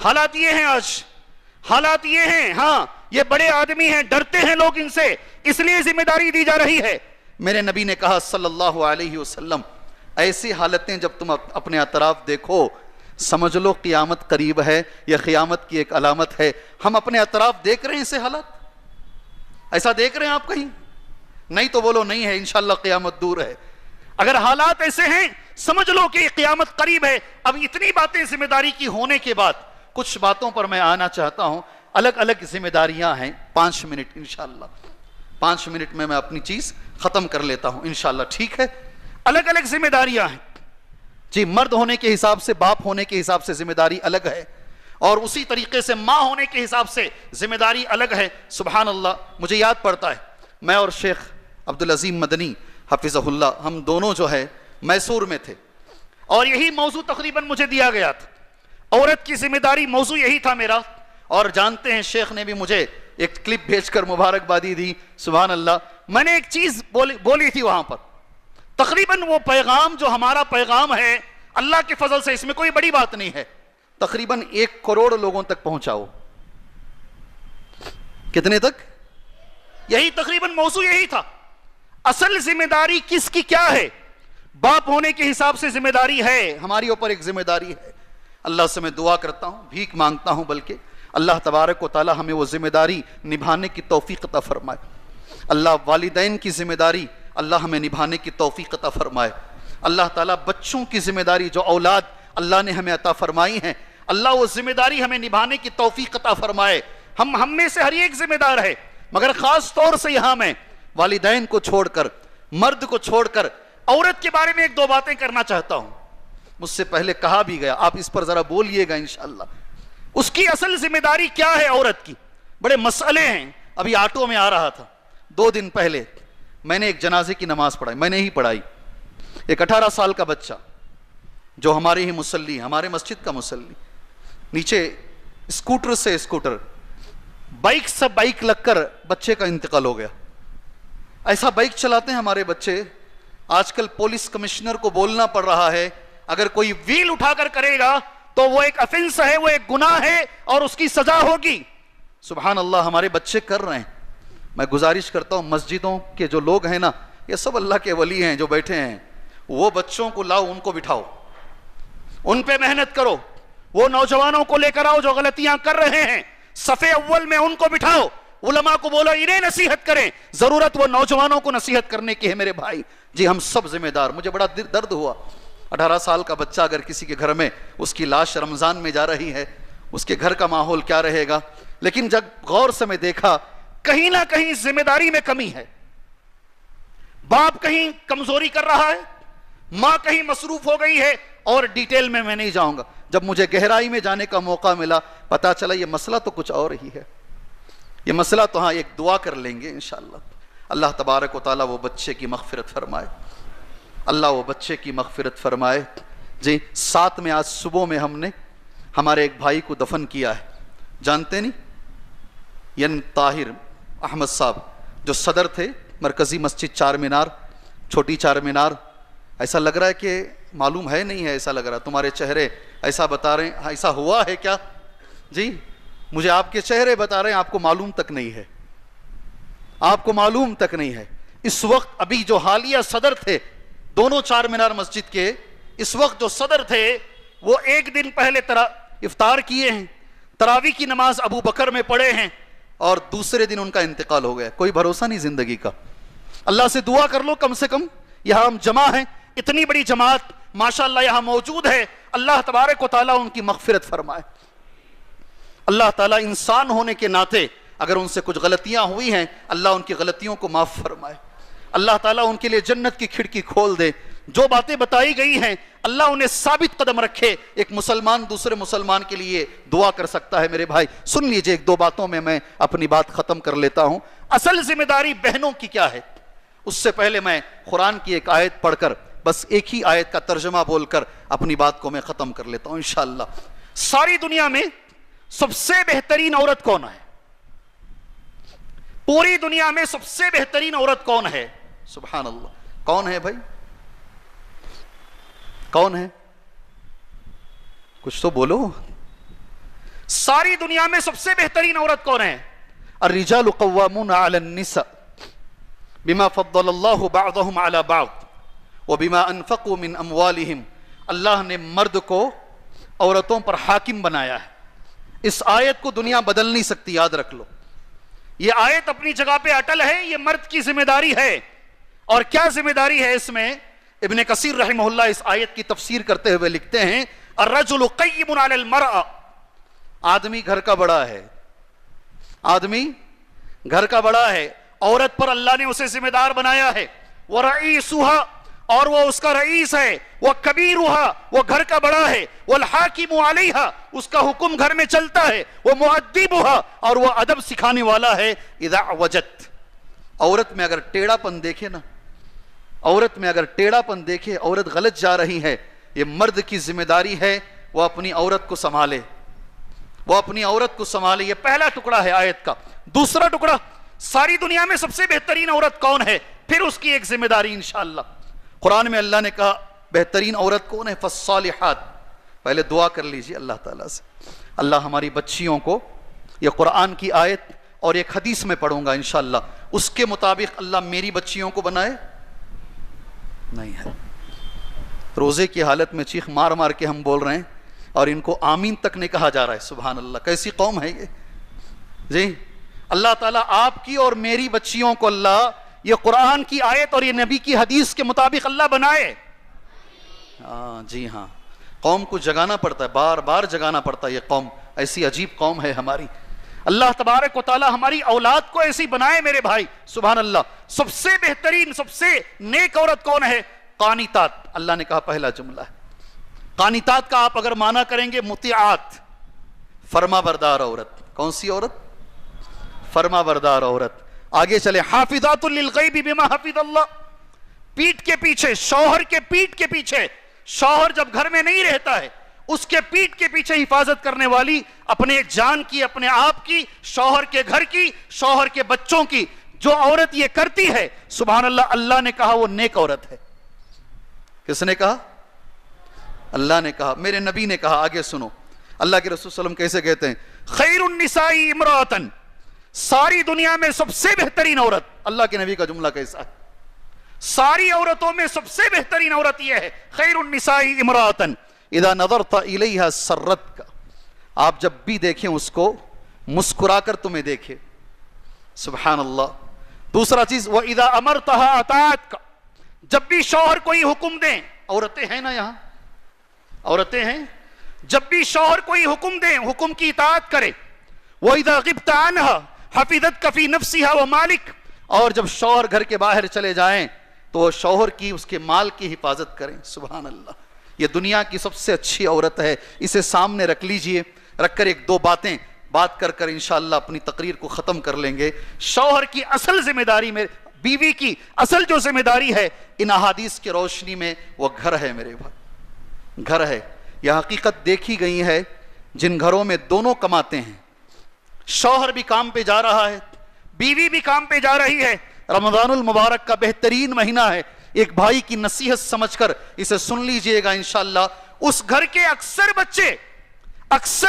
حالات یہ ہیں آج، حالات یہ ہیں. ہاں یہ بڑے آدمی ہیں، ڈرتے ہیں لوگ ان سے، اس لیے ذمہ داری دی جا رہی ہے. میرے نبی نے کہا صلی اللہ علیہ وسلم، ایسی حالتیں جب تم اپنے اطراف دیکھو سمجھ لو قیامت قریب ہے، یا قیامت کی ایک علامت ہے. ہم اپنے اطراف دیکھ رہے ہیں ایسے حالات؟ ایسا دیکھ رہے ہیں آپ کہیں؟ نہیں تو بولو نہیں ہے، انشاءاللہ قیامت دور ہے. اگر حالات ایسے ہیں سمجھ لو کہ قیامت قریب ہے. اب اتنی باتیں ذمہ داری کی ہونے کے بعد کچھ باتوں پر میں آنا چاہتا ہوں. الگ الگ ذمہ داریاں ہیں. 5 منٹ انشاءاللہ، 5 منٹ میں اپنی چیز ختم کر لیتا ہوں انشاءاللہ، ٹھیک ہے؟ الگ الگ ذمہ داریاں ہیں جی. مرد ہونے کے حساب سے، باپ ہونے کے حساب سے ذمہ داری الگ ہے، اور اسی طریقے سے ماں ہونے کے حساب سے ذمہ داری الگ ہے. سبحان اللہ. مجھے یاد پڑتا ہے میں اور شیخ عبدالعظیم مدنی حفظہ اللہ، ہم دونوں جو ہے میسور میں تھے، اور یہی موضوع تقریباً مجھے دیا گیا تھا. عورت کی ذمہ داری موضوع یہی تھا میرا. اور جانتے ہیں شیخ نے بھی مجھے ایک کلپ بھیج کر مبارکبادی دی. سبحان اللہ. میں نے ایک چیز بولی تھی وہاں پر، تقریباً وہ پیغام جو ہمارا پیغام ہے اللہ کے فضل سے، اس میں کوئی بڑی بات نہیں ہے، تقریباً 1 کروڑ لوگوں تک پہنچاؤ. کتنے تک؟ یہی تقریباً موضوع یہی تھا. اصل ذمہ داری کس کی کیا ہے؟ باپ ہونے کے حساب سے ذمہ داری ہے, ہماری اوپر ایک ذمہ داری ہے. اللہ سے میں دعا کرتا ہوں, بھیک مانگتا ہوں, بلکہ اللہ تبارک و تعالی ہمیں وہ ذمہ داری نبھانے کی توفیق عطا فرمائے. اللہ والدین کی ذمہ داری اللہ ہمیں نبھانے کی توفیق عطا فرمائے. اللہ تعالیٰ بچوں کی ذمہ داری جو اولاد اللہ نے ہمیں عطا فرمائی ہیں, اللہ وہ ذمہ داری ہمیں نبھانے کی توفیق عطا فرمائے. ہم میں سے ہر ایک ذمہ دار ہے, مگر خاص طور سے یہاں میں والدین کو چھوڑ کر, مرد کو چھوڑ کر عورت کے بارے میں 1-2 باتیں کرنا چاہتا ہوں. مجھ سے پہلے کہا بھی گیا, آپ اس پر ذرا بولیے گا انشاءاللہ. اس کی اصل ذمہ داری کیا ہے عورت کی؟ بڑے مسئلے ہیں. ابھی آٹو میں آ رہا تھا, 2 دن پہلے میں نے ایک جنازے کی نماز پڑھائی, میں نے ہی پڑھائی. ایک 18 سال کا بچہ جو ہمارے ہی مصلی, ہمارے مسجد کا مصلی, نیچے اسکوٹر بائک سے بائک لگ کر بچے کا انتقال ہو گیا. ایسا بائک چلاتے ہیں ہمارے بچے. آج کل پولیس کمشنر کو بولنا پڑ رہا ہے, اگر کوئی ویل اٹھا کر کرے گا تو وہ ایک افینس ہے, وہ ایک گناہ ہے اور اس کی سزا ہوگی. سبحان اللہ, ہمارے بچے کر رہے ہیں. میں گزارش کرتا ہوں مسجدوں کے جو لوگ ہیں نا, یہ سب اللہ کے ولی ہیں جو بیٹھے ہیں, وہ بچوں کو لاؤ, ان کو بٹھاؤ, ان پہ محنت کرو. وہ نوجوانوں کو لے کر آؤ جو غلطیاں کر رہے ہیں, صف اول میں ان کو بٹھاؤ. علماء کو بولو انہیں نصیحت کریں. ضرورت وہ نوجوانوں کو نصیحت کرنے کی ہے میرے بھائی. جی ہم سب ذمہ دار. مجھے بڑا درد ہوا, 18 سال کا بچہ اگر کسی کے گھر میں اس کی لاش رمضان میں جا رہی ہے, اس کے گھر کا ماحول کیا رہے گا. لیکن جب غور سے میں دیکھا, کہیں نہ کہیں ذمہ داری میں کمی ہے. باپ کہیں کمزوری کر رہا ہے, ماں کہیں مصروف ہو گئی ہے, اور ڈیٹیل میں نہیں جاؤں گا. جب مجھے گہرائی میں جانے کا موقع ملا, پتا چلا یہ مسئلہ تو کچھ اور ہی ہے. یہ مسئلہ تو ہاں ایک دعا کر لیں گے انشاءاللہ. اللہ تبارک و تعالیٰ وہ بچے کی مغفرت فرمائے, اللہ وہ بچے کی مغفرت فرمائے. جی 7 میں آج صبح میں ہم نے ہمارے ایک بھائی کو دفن کیا ہے. جانتے نہیں, ین طاہر احمد صاحب جو صدر تھے مرکزی مسجد چار مینار, چھوٹی چار مینار. ایسا لگ رہا ہے کہ معلوم ہے نہیں ہے, ایسا لگ رہا ہے تمہارے چہرے ایسا بتا رہے ہیں. ایسا ہوا ہے کیا؟ جی مجھے آپ کے چہرے بتا رہے ہیں, آپ کو معلوم تک نہیں ہے, آپ کو معلوم تک نہیں ہے. اس وقت ابھی جو حالیہ صدر تھے دونوں چار مینار مسجد کے, اس وقت جو صدر تھے وہ 1 دن پہلے افطار کیے ہیں, تراویح کی نماز ابو بکر میں پڑھے ہیں, اور دوسرے دن ان کا انتقال ہو گیا. کوئی بھروسہ نہیں زندگی کا. اللہ سے دعا کر لو, کم سے کم یہاں ہم جمع ہیں, اتنی بڑی جماعت ماشاءاللہ یہاں موجود ہے, اللہ تبارک و تعالیٰ ان کی مغفرت فرمائے. اللہ تعالیٰ انسان ہونے کے ناطے اگر ان سے کچھ غلطیاں ہوئی ہیں, اللہ ان کی غلطیوں کو معاف فرمائے. اللہ تعالیٰ ان کے لیے جنت کی کھڑکی کھول دے. جو باتیں بتائی گئی ہیں اللہ انہیں ثابت قدم رکھے. ایک مسلمان دوسرے مسلمان کے لیے دعا کر سکتا ہے. میرے بھائی سن لیجئے, 1-2 باتوں میں اپنی بات ختم کر لیتا ہوں. اصل ذمہ داری بہنوں کی کیا ہے؟ اس سے پہلے میں قرآن کی ایک آیت پڑھ کر, بس ایک ہی آیت کا ترجمہ بول کر اپنی بات کو میں ختم کر لیتا ہوں انشاءاللہ. ساری دنیا میں سب سے بہترین عورت کون ہے؟ پوری دنیا میں سب سے بہترین عورت کون ہے؟ سبحان اللہ, کون ہے بھائی؟ کون ہے؟ کچھ تو بولو. ساری دنیا میں سب سے بہترین عورت کون ہے؟ الرجال قوامون علی النساء بما فضل اللہ بعضهم علی بعض وبما انفقوا من اموالهم. اللہ نے مرد کو عورتوں پر حاکم بنایا ہے. اس آیت کو دنیا بدل نہیں سکتی, یاد رکھ لو. یہ آیت اپنی جگہ پہ اٹل ہے, یہ مرد کی ذمہ داری ہے. اور کیا ذمہ داری ہے اس میں؟ ابن کثیر رحمہ اللہ اس آیت کی تفسیر کرتے ہوئے لکھتے ہیں, الرجل قیم علی المرأة. آدمی گھر کا بڑا ہے, آدمی گھر کا بڑا ہے, عورت پر اللہ نے اسے ذمہ دار بنایا ہے. وَرَئِيسُهَا, اور وہ اس کا رئیس ہے. وَكَبِيرُهَا, وہ گھر کا بڑا ہے. وَالْحَاكِمُ عَلَيْهَا, اس کا حکم گھر میں چلتا ہے. وَمُعَدِّبُهَا, اور وہ ادب سکھانے والا ہے. اِذَا وَجَدْ, عورت میں اگر ٹیڑھا پن دیکھے نا, عورت میں اگر ٹیڑھا پن دیکھے, عورت غلط جا رہی ہے, یہ مرد کی ذمہ داری ہے وہ اپنی عورت کو سنبھالے, وہ اپنی عورت کو سنبھالے. یہ پہلا ٹکڑا ہے آیت کا. دوسرا ٹکڑا, ساری دنیا میں سب سے بہترین عورت کون ہے, پھر اس کی ایک ذمہ داری انشاءاللہ. قرآن میں اللہ نے کہا بہترین عورت کون ہے؟ فالصالحات, پہلے دعا کر لیجیے اللہ تعالیٰ سے، اللہ ہماری بچیوں کو یہ قرآن کی آیت اور ایک حدیث میں پڑھوں گا انشاءاللہ، اس کے مطابق اللہ میری بچیوں کو بنائے. نہیں ہے روزے کی حالت میں چیخ مار مار کے ہم بول رہے ہیں اور ان کو آمین تک نہیں کہا جا رہا ہے. سبحان اللہ، کیسی قوم ہے یہ جی. اللہ تعالیٰ آپ کی اور میری بچیوں کو اللہ یہ قرآن کی آیت اور یہ نبی کی حدیث کے مطابق اللہ بنائے. ہاں جی ہاں، قوم کو جگانا پڑتا ہے، بار بار جگانا پڑتا ہے. یہ قوم ایسی عجیب قوم ہے ہماری. اللہ تبارک و تعالی ہماری اولاد کو ایسی بنائے میرے بھائی. سبحان اللہ. سب سے بہترین سب سے نیک عورت کون ہے؟ قانتات. اللہ نے کہا پہلا جملہ ہے قانتات کا. آپ اگر معنی کریں گے مطیعات، فرما بردار عورت. کون سی عورت؟ فرما بردار عورت. آگے چلے حافظات للغیب بما حفظ اللہ. پیٹھ کے پیچھے، شوہر کے پیٹھ کے پیچھے، شوہر جب گھر میں نہیں رہتا ہے اس کے پیٹھ کے پیچھے حفاظت کرنے والی، اپنے جان کی، اپنے آپ کی، شوہر کے گھر کی، شوہر کے بچوں کی جو عورت یہ کرتی ہے، سبحان اللہ، اللہ نے کہا وہ نیک عورت ہے. کس نے کہا؟ اللہ نے کہا، میرے نبی نے کہا. آگے سنو اللہ کے رسول صلی اللہ علیہ وسلم کیسے کہتے ہیں؟ خیر النساء امرأۃ، ساری دنیا میں سب سے بہترین عورت. اللہ کے نبی کا جملہ کیسا ہے؟ ساری عورتوں میں سب سے بہترین عورت یہ ہے، خیر النساء امرأۃ اذا نظرت الیہا سرتک. آپ جب بھی دیکھیں اس کو مسکرا کر تمہیں دیکھے. سبحان اللہ. دوسرا چیز واذا امرتها اطاعتک، جب بھی شوہر کوئی حکم دیں، عورتیں ہیں نا یہاں، عورتیں ہیں، جب بھی شوہر کوئی حکم دیں حکم کی اطاعت کرے. واذا غبت عنها حفظتک فی نفسها ومالک، اور جب شوہر گھر کے باہر چلے جائیں تو شوہر کی، اس کے مال کی حفاظت کریں. سبحان اللہ. یہ دنیا کی سب سے اچھی عورت ہے. اسے سامنے رکھ لیجئے، رکھ کر ایک دو باتیں بات کر کر انشاءاللہ اپنی تقریر کو ختم کر لیں گے. شوہر کی اصل ذمہ داری میں، بیوی کی اصل جو ذمہ داری ہے ان احادیث کی روشنی میں، وہ گھر ہے میرے بھائی، گھر ہے. یہ حقیقت دیکھی گئی ہے جن گھروں میں دونوں کماتے ہیں، شوہر بھی کام پہ جا رہا ہے، بیوی بھی کام پہ جا رہی ہے. رمضان المبارک کا بہترین مہینہ ہے. ایک بھائی کی نصیحت سمجھ کر اسے سن لیجئے گا انشاءاللہ. اس گھر کے اکثر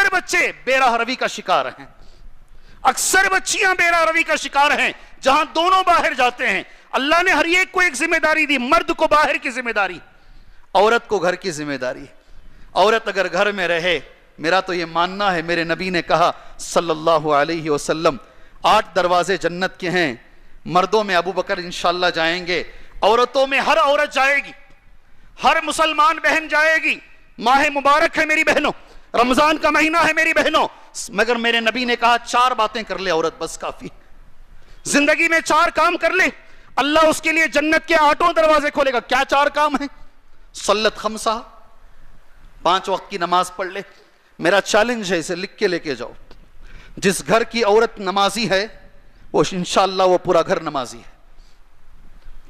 بچے بے راہ روی کا شکار ہیں، اکثر بچیاں بے راہ روی کا شکار ہیں. جہاں دونوں باہر جاتے ہیں، اللہ نے ہر ایک کو ایک ذمہ داری دی. مرد کو باہر کی ذمہ داری، عورت کو گھر کی ذمہ داری. عورت اگر گھر میں رہے، میرا تو یہ ماننا ہے، میرے نبی نے کہا صلی اللہ علیہ وسلم 8 دروازے جنت کے ہیں. مردوں میں ابو بکر انشاءاللہ جائیں گے، عورتوں میں ہر عورت جائے گی، ہر مسلمان بہن جائے گی. ماہ مبارک ہے میری بہنوں، رمضان کا مہینہ ہے میری بہنوں، مگر میرے نبی نے کہا 4 باتیں کر لے عورت، بس کافی. زندگی میں 4 کام کر لے، اللہ اس کے لیے جنت کے 8 دروازے کھولے گا. کیا 4 کام ہیں؟ صلت خمسہ، 5 وقت کی نماز پڑھ لے. میرا چیلنج ہے، اسے لکھ کے لے کے جاؤ. جس گھر کی عورت نمازی ہے وہ انشاءاللہ وہ پورا گھر نمازی ہے.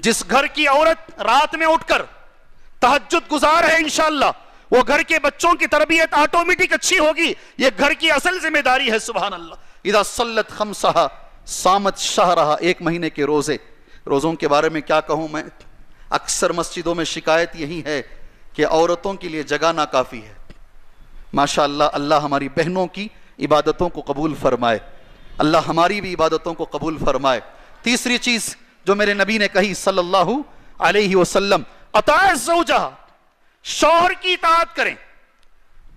جس گھر کی عورت رات میں اٹھ کر تہجد گزار ہے انشاءاللہ وہ گھر کے بچوں کی تربیت آٹومیٹک اچھی ہوگی. یہ گھر کی اصل ذمہ داری ہے. سبحان اللہ. اذا صلت خمسہا صامت شہرہا، 1 مہینے کے روزوں کے بارے میں کیا کہوں میں. اکثر مسجدوں میں شکایت یہی ہے کہ عورتوں کے لیے جگہ ناکافی ہے. ماشاءاللہ اللہ ہماری بہنوں کی عبادتوں کو قبول فرمائے، اللہ ہماری بھی عبادتوں کو قبول فرمائے. تیسری چیز جو میرے نبی نے کہی صلی اللہ علیہ وسلم، اطاع الزوجہ، شوہر کی اطاعت کریں.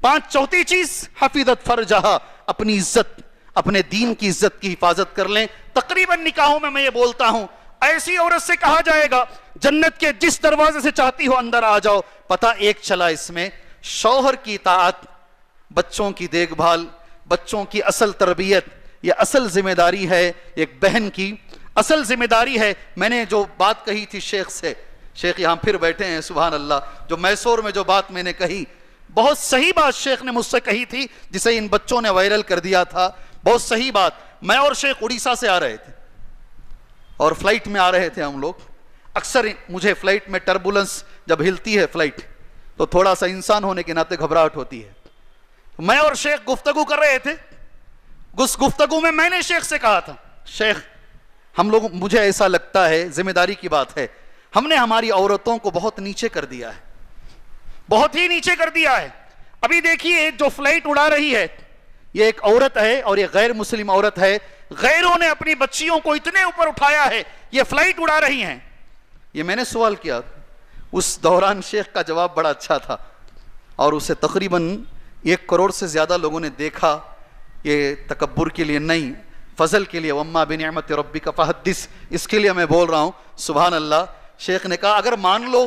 5 چوتھی چیز حفظت فرجہا، اپنی عزت، اپنے دین کی عزت کی حفاظت کر لیں. تقریباً نکاحوں میں یہ بولتا ہوں، ایسی عورت سے کہا جائے گا جنت کے جس دروازے سے چاہتی ہو اندر آ جاؤ. پتہ ایک چلا اس میں، شوہر کی اطاعت، بچوں کی دیکھ بھال، بچوں کی اصل تربیت، یہ اصل ذمہ داری ہے ایک بہن کی، اصل ذمہ داری ہے. میں نے جو بات کہی تھی شیخ سے، شیخ یہاں پھر بیٹھے ہیں سبحان اللہ، جو میسور میں جو بات میں نے کہی، بہت صحیح بات شیخ نے مجھ سے کہی تھی جسے ان بچوں نے وائرل کر دیا تھا. بہت صحیح بات. میں اور شیخ اڑیسہ سے آ رہے تھے اور فلائٹ میں آ رہے تھے ہم لوگ. اکثر مجھے فلائٹ میں ٹربولنس جب ہلتی ہے فلائٹ تو تھوڑا سا انسان ہونے کے ناطے گھبراہٹ ہوتی ہے. میں اور شیخ گفتگو کر رہے تھے. اس گفتگو میں نے شیخ سے کہا تھا، شیخ ہم لوگ، مجھے ایسا لگتا ہے، ذمہ داری کی بات ہے، ہم نے ہماری عورتوں کو بہت نیچے کر دیا ہے، بہت ہی نیچے کر دیا ہے. ابھی دیکھیے جو فلائٹ اڑا رہی ہے یہ ایک عورت ہے اور یہ غیر مسلم عورت ہے. غیروں نے اپنی بچیوں کو اتنے اوپر اٹھایا ہے, یہ فلائٹ اڑا رہی ہیں. یہ میں نے سوال کیا, اس دوران شیخ کا جواب بڑا اچھا تھا اور اسے تقریباً 1 کروڑ سے زیادہ لوگوں نے دیکھا. یہ تکبر کے لیے نہیں, فضل کے لیے, وَأَمَّا بِنِعْمَتِ رَبِّكَ فَحَدِّثْ, اس کے لیے میں بول رہا ہوں. سبحان اللہ. شیخ نے کہا اگر مان لو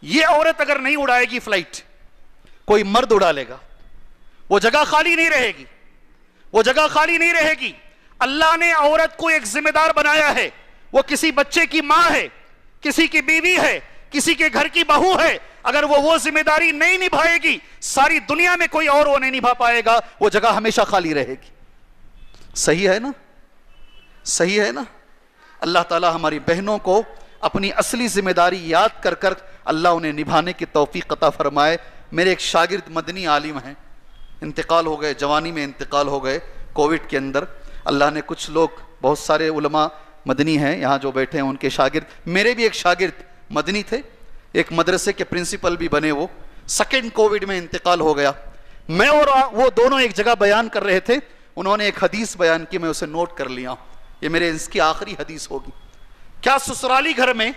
یہ عورت اگر نہیں اڑائے گی فلائٹ, کوئی مرد اڑا لے گا, وہ جگہ خالی نہیں رہے گی, وہ جگہ خالی نہیں رہے گی. اللہ نے عورت کو ایک ذمہ دار بنایا ہے, وہ کسی بچے کی ماں ہے, کسی کی بیوی ہے, کسی کے گھر کی بہو ہے. اگر وہ ذمہ داری نہیں نبھائے گی, ساری دنیا میں کوئی اور وہ نہیں نبھا پائے گا, وہ جگہ ہمیشہ خالی رہے گی. صحیح ہے نا, صحیح ہے نا. اللہ تعالی ہماری بہنوں کو اپنی اصلی ذمہ داری یاد کر کر اللہ انہیں نبھانے کی توفیق عطا فرمائے. میرے ایک شاگرد مدنی عالم ہیں, انتقال ہو گئے, جوانی میں انتقال ہو گئے کووڈ کے اندر. اللہ نے کچھ لوگ, بہت سارے علماء مدنی ہیں یہاں جو بیٹھے ہیں, ان کے شاگرد, میرے بھی ایک شاگرد مدنی تھے, ایک مدرسے کے پرنسپل بھی بنے. وہ سیکنڈ کووڈ میں انتقال ہو گیا. میں اور وہ دونوں ایک جگہ بیان کر رہے تھے, انہوں نے ایک حدیث بیان کی, میں اسے نوٹ کر لیا, یہ میرے اس کی آخری حدیث ہوگی. کیا سسرالی گھر میں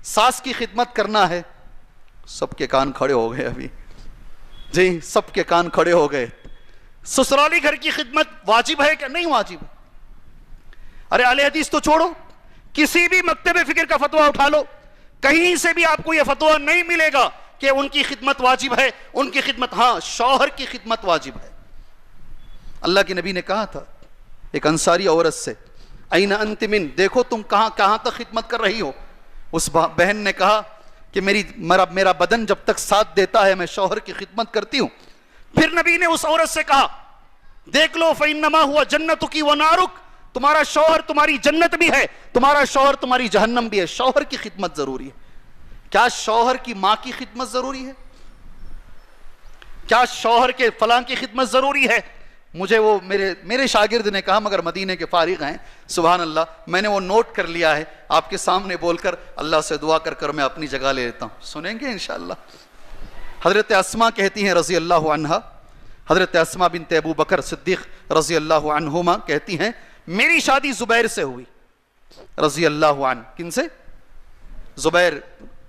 ساس کی خدمت کرنا ہے؟ سب کے کان کھڑے ہو گئے ابھی جی, سب کے کان کھڑے ہو گئے. سسرالی گھر کی خدمت واجب ہے کہ نہیں واجب؟ ارے اہل حدیث تو چھوڑو, کسی بھی مکتب فکر کا فتویٰ اٹھا لو, کہیں سے بھی آپ کو یہ فتویٰ نہیں ملے گا کہ ان کی خدمت واجب ہے. ان کی خدمت, ہاں شوہر کی خدمت واجب ہے. اللہ کے نبی نے کہا تھا ایک انصاری عورت سے, این انت من, دیکھو تم کہاں تک خدمت کر رہی ہو. اس بہن نے کہا کہ میرا بدن جب تک ساتھ دیتا ہے میں شوہر کی خدمت کرتی ہوں. پھر نبی نے اس عورت سے کہا دیکھ لو فَإِنَّمَا هُوَ جَنَّتُكِ وَنَارُكِ, تمہارا شوہر تمہاری جنت بھی ہے, تمہارا شوہر تمہاری جہنم بھی ہے. شوہر کی خدمت ضروری ہے. کیا شوہر کی ماں کی خدمت ضروری ہے؟ کیا شوہر کے فلاں کی خدمت ضروری ہے؟ مجھے وہ میرے شاگرد نے کہا, مگر مدینے کے فارغ ہیں, سبحان اللہ, میں نے وہ نوٹ کر لیا ہے, آپ کے سامنے بول کر اللہ سے دعا کر میں اپنی جگہ لے لیتا ہوں. سنیں گے انشاءاللہ. حضرت اسما کہتی ہیں رضی اللہ عنہا, حضرت اسما بنت ابو بکر صدیق رضی اللہ عنہما کہتی ہیں میری شادی زبیر سے ہوئی رضی اللہ عنہ. کن سے؟ زبیر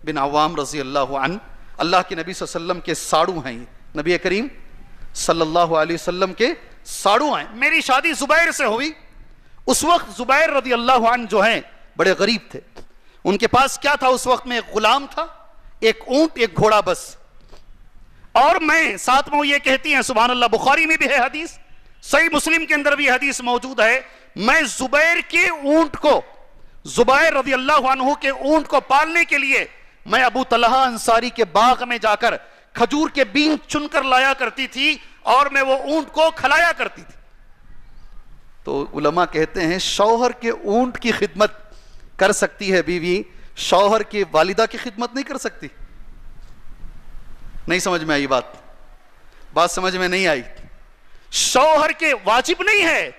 بن عوام رضی اللہ عنہ. اللہ کے نبی صلی اللہ علیہ وسلم کے ساڑو ہیں, یہ نبی کریم صلی اللہ علیہ وسلم کے ساڑو ہیں. میری شادی زبیر سے ہوئی. اس وقت زبیر رضی اللہ عنہ جو ہیں بڑے غریب تھے. ان کے پاس کیا تھا اس وقت میں؟ ایک غلام تھا, ایک اونٹ, ایک گھوڑا, بس. اور میں ساتھ میں یہ کہتی ہیں, سبحان اللہ, بخاری میں بھی ہے حدیث, صحیح مسلم کے اندر بھی حدیث موجود ہے, میں زبیر کے اونٹ کو, زبیر رضی اللہ عنہ کے اونٹ کو پالنے کے لیے میں ابو طلحہ انصاری کے باغ میں جا کر کھجور کے بین چن کر لایا کرتی تھی اور میں وہ اونٹ کو کھلایا کرتی تھی. تو علماء کہتے ہیں شوہر کے اونٹ کی خدمت کر سکتی ہے بیوی, شوہر کی والدہ کی خدمت نہیں کر سکتی. نہیں سمجھ میں آئی بات سمجھ میں نہیں آئی. شوہر کے واجب نہیں ہے,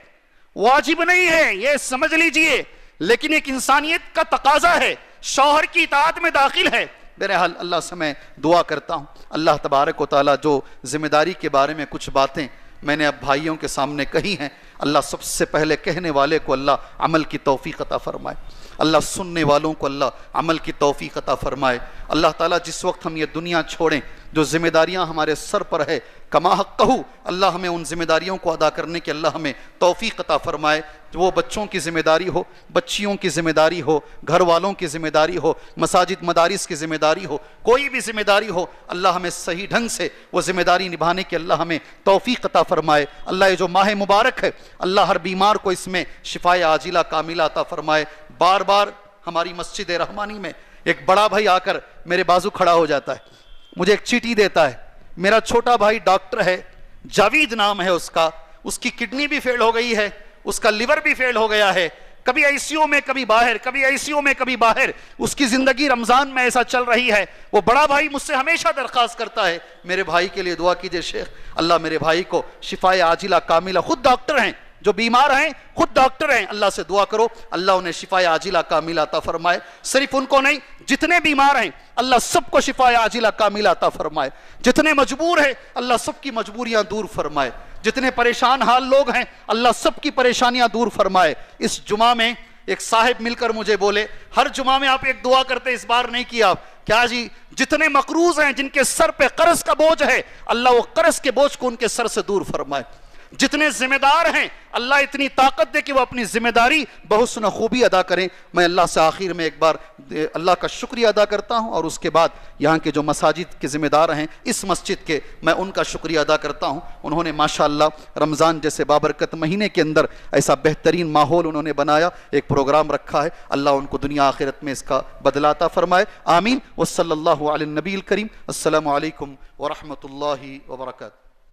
واجب نہیں ہے, یہ سمجھ لیجئے, لیکن ایک انسانیت کا تقاضا ہے, شوہر کی اطاعت میں داخل ہے. بہرحال اللہ سے میں دعا کرتا ہوں, اللہ تبارک و تعالیٰ جو ذمہ داری کے بارے میں کچھ باتیں میں نے اب بھائیوں کے سامنے کہی ہیں, اللہ سب سے پہلے کہنے والے کو اللہ عمل کی توفیق عطا فرمائے, اللہ سننے والوں کو اللہ عمل کی توفیق عطا فرمائے. اللہ تعالیٰ جس وقت ہم یہ دنیا چھوڑیں, جو ذمہ داریاں ہمارے سر پر ہے, کما حقہ, اللہ ہمیں ان ذمہ داریوں کو ادا کرنے کے اللہ ہمیں توفیق عطا فرمائے. وہ بچوں کی ذمہ داری ہو, بچیوں کی ذمہ داری ہو, گھر والوں کی ذمہ داری ہو, مساجد مدارس کی ذمہ داری ہو, کوئی بھی ذمہ داری ہو, اللہ ہمیں صحیح ڈھنگ سے وہ ذمہ داری نبھانے کے اللہ ہمیں توفیق عطا فرمائے. اللہ یہ جو ماہ مبارک ہے, اللہ ہر بیمار کو اس میں شفائے عاجلہ کاملہ عطا فرمائے. بار بار ہماری مسجد رحمانی میں ایک بڑا بھائی آ کر میرے بازو کھڑا ہو جاتا ہے, مجھے ایک چیٹی دیتا ہے. میرا چھوٹا بھائی ڈاکٹر ہے, جاوید نام ہے اس کا, اس کی کڈنی بھی فیل ہو گئی ہے, اس کا لیور بھی فیل ہو گیا ہے, کبھی آئی سی یو میں کبھی باہر, کبھی آئی سی یو میں کبھی باہر, اس کی زندگی رمضان میں ایسا چل رہی ہے. وہ بڑا بھائی مجھ سے ہمیشہ درخواست کرتا ہے میرے بھائی کے لیے دعا کیجئے شیخ, اللہ میرے بھائی کو شفائے عاجلہ کاملہ, خود ڈاکٹر ہیں, جو بیمار ہیں خود ڈاکٹر ہیں، اللہ سے دعا کرو اللہ انہیں شفا عاجلہ کاملہ عطا فرمائے، صرف ان کو نہیں جتنے بیمار ہیں اللہ سب کو شفا عاجلہ کاملہ عطا فرمائے، جتنے مجبور ہیں اللہ سب کی مجبوریاں دور فرمائے، جتنے پریشان حال لوگ ہیں اللہ سب کی پریشانیاں دور فرمائے۔ اس جمعہ میں ایک صاحب مل کر مجھے بولے ہر جمعہ میں آپ ایک دعا کرتے، اس بار نہیں کیا آپ، کیا جی جتنے مقروض ہیں جن کے سر پہ قرض کا بوجھ ہے اللہ وہ قرض کے بوجھ کو ان کے سر سے دور فرمائے، جتنے ذمہ دار ہیں اللہ اتنی طاقت دے کہ وہ اپنی ذمہ داری بحسن خوبی ادا کریں۔ میں اللہ سے آخر میں ایک بار اللہ کا شکریہ ادا کرتا ہوں، اور اس کے بعد یہاں کے جو مساجد کے ذمہ دار ہیں اس مسجد کے، میں ان کا شکریہ ادا کرتا ہوں۔ انہوں نے ماشاءاللہ رمضان جیسے بابرکت مہینے کے اندر ایسا بہترین ماحول انہوں نے بنایا، ایک پروگرام رکھا ہے، اللہ ان کو دنیا آخرت میں اس کا بدلہ عطا فرمائے، آمین۔ وصلی اللہ علی النبی الکریم، السلام علیکم ورحمۃ اللہ وبرکاتہ۔